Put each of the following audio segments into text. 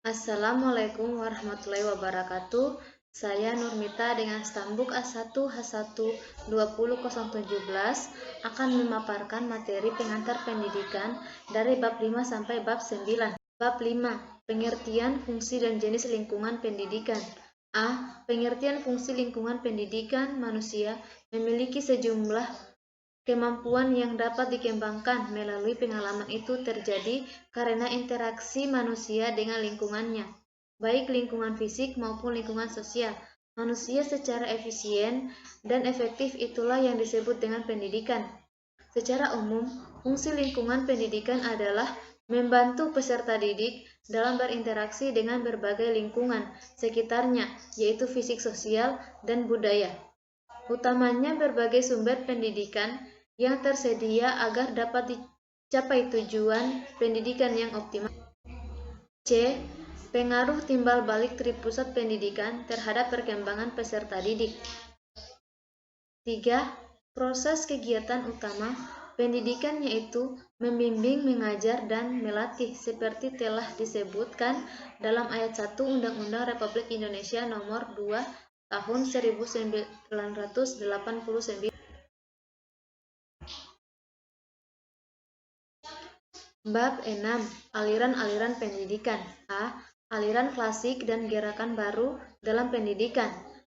Assalamualaikum warahmatullahi wabarakatuh. Saya Nurmita dengan stambuk A1H1 200017 akan memaparkan materi pengantar pendidikan dari bab 5 sampai bab 9. Bab 5. Pengertian, fungsi, dan jenis lingkungan pendidikan. A. Pengertian fungsi lingkungan pendidikan manusia memiliki sejumlah kemampuan yang dapat dikembangkan melalui pengalaman itu terjadi karena interaksi manusia dengan lingkungannya, baik lingkungan fisik maupun lingkungan sosial. Manusia secara efisien dan efektif itulah yang disebut dengan pendidikan. Secara umum, fungsi lingkungan pendidikan adalah membantu peserta didik dalam berinteraksi dengan berbagai lingkungan sekitarnya, yaitu fisik, sosial, dan budaya. Utamanya berbagai sumber pendidikan yang tersedia agar dapat dicapai tujuan pendidikan yang optimal. C. Pengaruh timbal balik dari pusat pendidikan terhadap perkembangan peserta didik. 3. Proses kegiatan utama pendidikan yaitu membimbing, mengajar, dan melatih seperti telah disebutkan dalam ayat 1 Undang-Undang Republik Indonesia Nomor 2 Tahun 1989. Bab 6. Aliran-aliran pendidikan. A. Aliran klasik dan gerakan baru dalam pendidikan.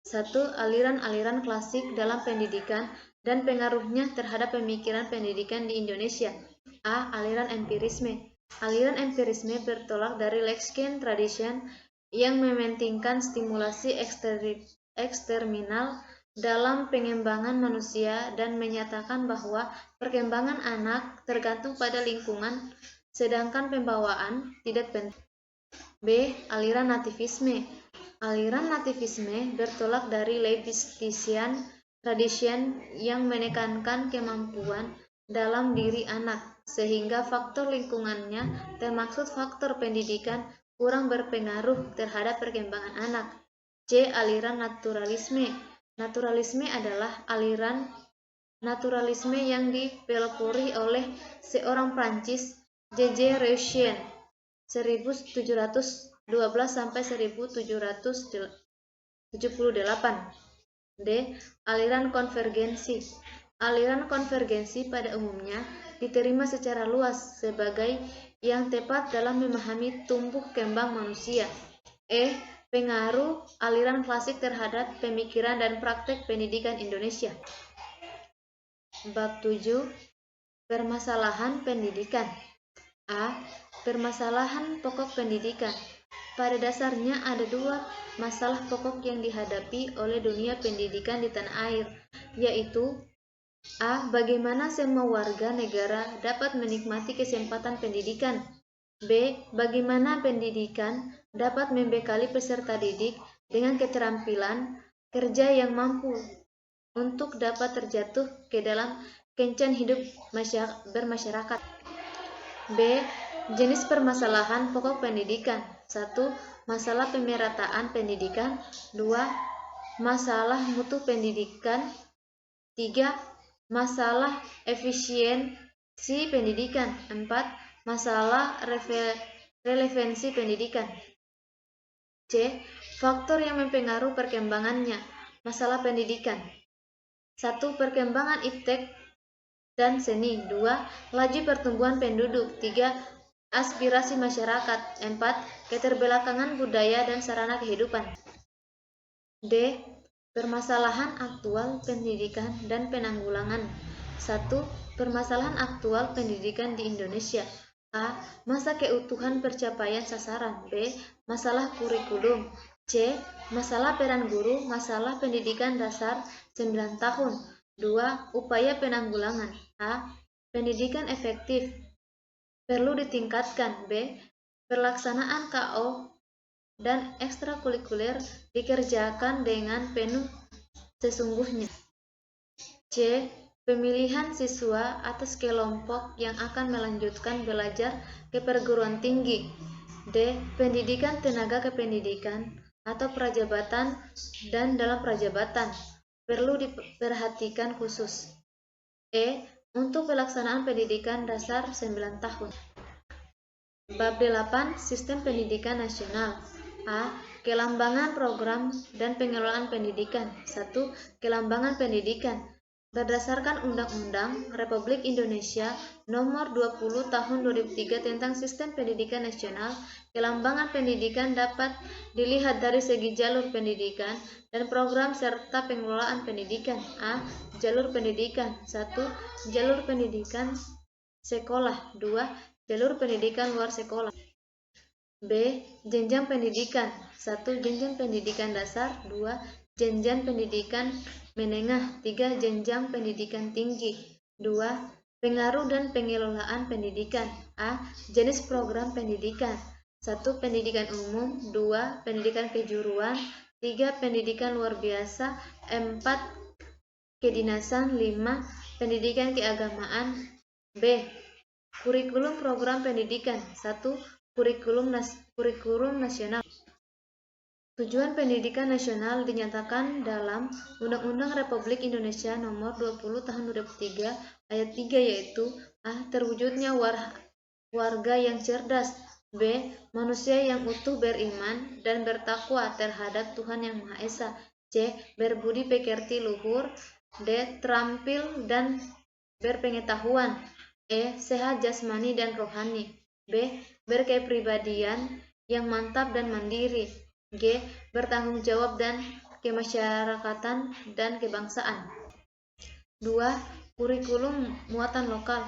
1. Aliran-aliran klasik dalam pendidikan dan pengaruhnya terhadap pemikiran pendidikan di Indonesia. A. Aliran empirisme. Aliran empirisme bertolak dari Lexicon tradition yang mementingkan stimulasi eksternal dalam pengembangan manusia dan menyatakan bahwa perkembangan anak tergantung pada lingkungan, sedangkan pembawaan tidak penting. B. Aliran nativisme. Aliran nativisme bertolak dari Leibnizian tradition yang menekankan kemampuan dalam diri anak, sehingga faktor lingkungannya, termasuk faktor pendidikan, kurang berpengaruh terhadap perkembangan anak. C. Aliran naturalisme. Naturalisme adalah aliran naturalisme yang dipelopori oleh seorang Prancis, J.J. Rousseau, 1712–1778. D. Aliran konvergensi. Aliran konvergensi pada umumnya diterima secara luas sebagai yang tepat dalam memahami tumbuh kembang manusia. E. Pengaruh aliran klasik terhadap pemikiran dan praktek pendidikan Indonesia. Bab 7. Permasalahan pendidikan. A. Permasalahan pokok pendidikan. Pada dasarnya ada dua masalah pokok yang dihadapi oleh dunia pendidikan di tanah air, yaitu A. Bagaimana semua warga negara dapat menikmati kesempatan pendidikan. B. Bagaimana pendidikan dapat membekali peserta didik dengan keterampilan kerja yang mampu untuk dapat terjatuh ke dalam kencan hidup bermasyarakat. B. Jenis permasalahan pokok pendidikan. 1. Masalah pemerataan pendidikan. 2. Masalah mutu pendidikan. 3. Masalah efisiensi pendidikan. 4. Masalah relevansi pendidikan. C. Faktor yang mempengaruhi perkembangannya. Masalah pendidikan. 1. Perkembangan iptek dan seni. 2. Laju pertumbuhan penduduk. 3. Aspirasi masyarakat. 4. Keterbelakangan budaya dan sarana kehidupan. D. Permasalahan aktual pendidikan dan penanggulangan. 1. Permasalahan aktual pendidikan di Indonesia. A. Masa keutuhan pencapaian sasaran. B. Masalah kurikulum. C. Masalah peran guru. Masalah pendidikan dasar 9 tahun. 2. Upaya penanggulangan. A. Pendidikan efektif perlu ditingkatkan. B. Pelaksanaan KO dan ekstrakurikuler dikerjakan dengan penuh sesungguhnya. C. Pemilihan siswa atas kelompok yang akan melanjutkan belajar ke perguruan tinggi. D. Pendidikan tenaga kependidikan atau prajabatan dan dalam prajabatan perlu diperhatikan khusus. E. Untuk pelaksanaan pendidikan dasar 9 tahun. Bab 8 Sistem Pendidikan Nasional. A. Kelambangan program dan pengelolaan pendidikan. 1. Kelambangan pendidikan. Berdasarkan Undang-Undang Republik Indonesia Nomor 20 Tahun 2003 tentang Sistem Pendidikan Nasional, kelambangan pendidikan dapat dilihat dari segi jalur pendidikan dan program serta pengelolaan pendidikan. A. Jalur pendidikan. 1. Jalur pendidikan sekolah. 2. Jalur pendidikan luar sekolah. B. Jenjang pendidikan. 1. Jenjang pendidikan dasar. 2. Jenjang pendidikan menengah. 3. Jenjang pendidikan tinggi. 2. Pengaruh dan pengelolaan pendidikan. A. Jenis program pendidikan. 1. Pendidikan umum. 2. Pendidikan kejuruan. 3. Pendidikan luar biasa. 4. Kedinasan. 5. Pendidikan keagamaan. B. Kurikulum program pendidikan. 1. Kurikulum nasional. Tujuan pendidikan nasional dinyatakan dalam Undang-Undang Republik Indonesia Nomor 20 Tahun 2003 Ayat 3 yaitu A. Terwujudnya warga yang cerdas. B. Manusia yang utuh beriman dan bertakwa terhadap Tuhan Yang Maha Esa. C. Berbudi pekerti luhur. D. Terampil dan berpengetahuan. E. Sehat jasmani dan rohani. B. Berkepribadian yang mantap dan mandiri. G. Bertanggung jawab dan kemasyarakatan dan kebangsaan. 2. Kurikulum muatan lokal.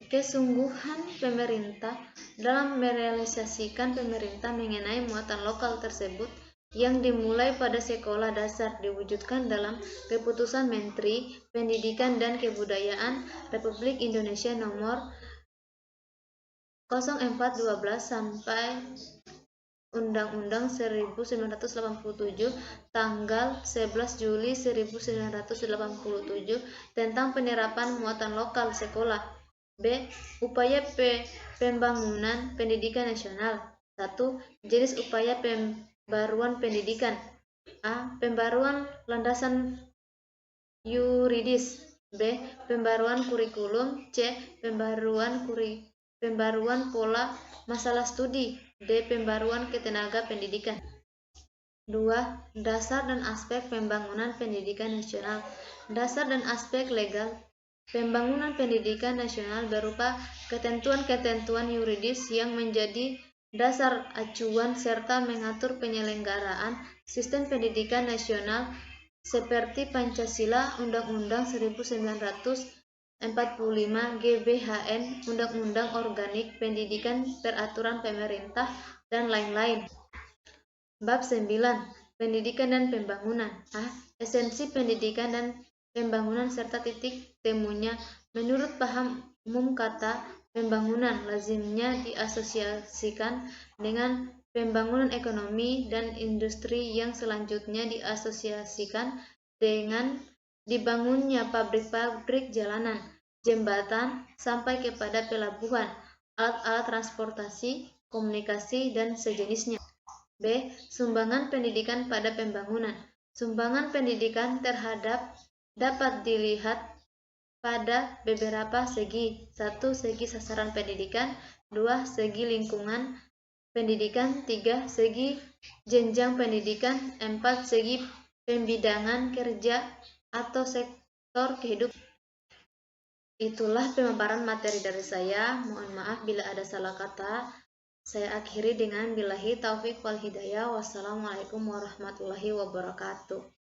Kesungguhan pemerintah dalam merealisasikan pemerintah mengenai muatan lokal tersebut yang dimulai pada sekolah dasar diwujudkan dalam Keputusan Menteri Pendidikan dan Kebudayaan Republik Indonesia Nomor 0412 sampai Undang-Undang 1987 tanggal 11 Juli 1987 tentang penerapan muatan lokal sekolah. B. Upaya pembangunan pendidikan nasional. 1. Jenis upaya pembaruan pendidikan. A. Pembaruan landasan yuridis. B. Pembaruan kurikulum. C. Pembaruan pola masalah studi. D. Pembaruan ketenaga pendidikan. 2. Dasar dan aspek pembangunan pendidikan nasional. Dasar dan aspek legal pembangunan pendidikan nasional berupa ketentuan-ketentuan yuridis yang menjadi dasar acuan serta mengatur penyelenggaraan sistem pendidikan nasional seperti Pancasila, Undang-Undang 1945, GBHN, Undang-Undang Organik Pendidikan, Peraturan Pemerintah, dan lain-lain. Bab 9. Pendidikan dan Pembangunan. A. Esensi pendidikan dan pembangunan serta titik temunya. Menurut paham umum kata pembangunan lazimnya diasosiasikan dengan pembangunan ekonomi dan industri yang selanjutnya diasosiasikan dengan dibangunnya pabrik-pabrik, jalanan, jembatan, sampai kepada pelabuhan, alat-alat transportasi, komunikasi, dan sejenisnya. B. Sumbangan pendidikan pada pembangunan. Sumbangan pendidikan terhadap dapat dilihat pada beberapa segi. 1. Segi sasaran pendidikan. 2. Segi lingkungan pendidikan. 3. Segi jenjang pendidikan. 4. Segi pembidangan kerja atau sektor kehidupan. Itulah pemaparan materi dari saya. Mohon maaf bila ada salah kata. Saya akhiri dengan billahi taufik wal hidayah. Wassalamualaikum warahmatullahi wabarakatuh.